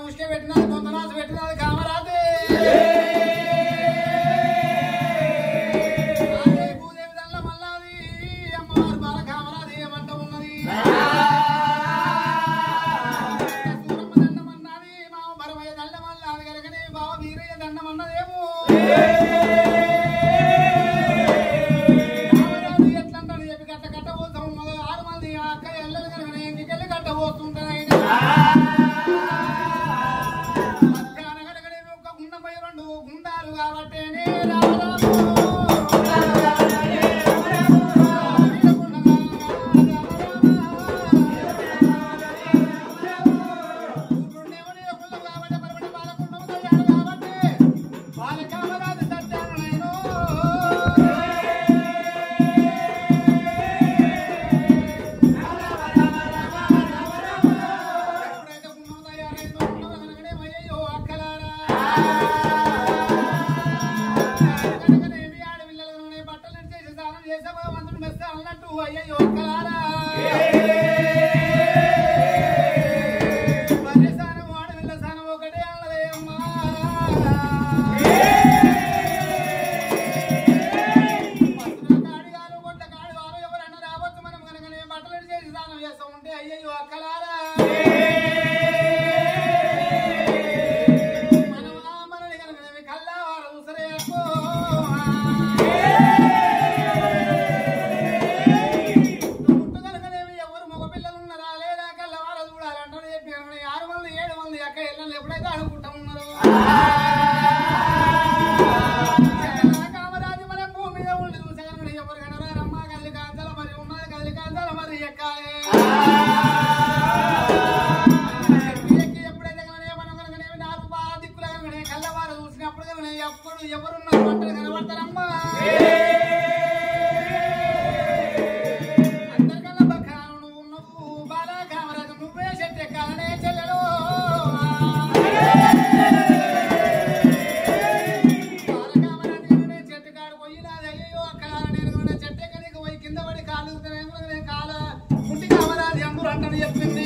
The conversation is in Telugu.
ఉష్క పెట్టినది కొంతనాసు పెట్టినది కామరాజే భూదేవి దల్ల మల్లాది అమ్మవారు బాల కామరాజు ఏమంట ఉన్నది సూరమ్మ దండమన్నది మామ బరమయ్య దండమన్నది కనుకనే బావ వీరయ్య దండమన్నదేమో కామరాజు ఎట్లంటాడు చెప్పి గట్ట కట్టబోతాం 6 మంది అక్క ఎల్లలు కనుకనే ఇంటికెళ్ళి కట్టబోతుంటాయి గుండాలు కాబట్టి అయ్యో ఒక్కలారా పరిసానం వాడు వెళ్ళసానం ఒకటే అన్నదే అమ్మా కాడిగారు కొట్ట కాడిగారు ఎవరన్నా రావచ్చు మనం కనుకనే బట్టలు చేసి స్నానం చేస్తూ ఉంటే అయ్యో అక్కలారా మనని కనుకనే కల్లావారు ఉసరే ఎప్పుడైతే అనుకుంటా ఉన్నారు కామరాజు మన భూమి మీద ఉండి చూసాను ఎవరు కనరారమ్మ కదిలి కాంచాల మరి ఉన్నది కదిలి కాంచాల మరి ఎక్కాలి ఎప్పుడైతే మనం కనుకనేమి 4 దిక్కులు కనుకనే కళ్ళవారు చూసినప్పుడు కనుక ఎప్పుడు ఎవరున్నారు బట్టలు కనబడతారమ్మా అందరికన్నా బకాను నువ్వు నువ్వు బాలా కామరాజు నువ్వే చెట్టు ఎక్కాలనే చెల్లెలు కింద పడి కాలు కాల పుట్టి కామరాజు అందరూ అంటని చెప్పింది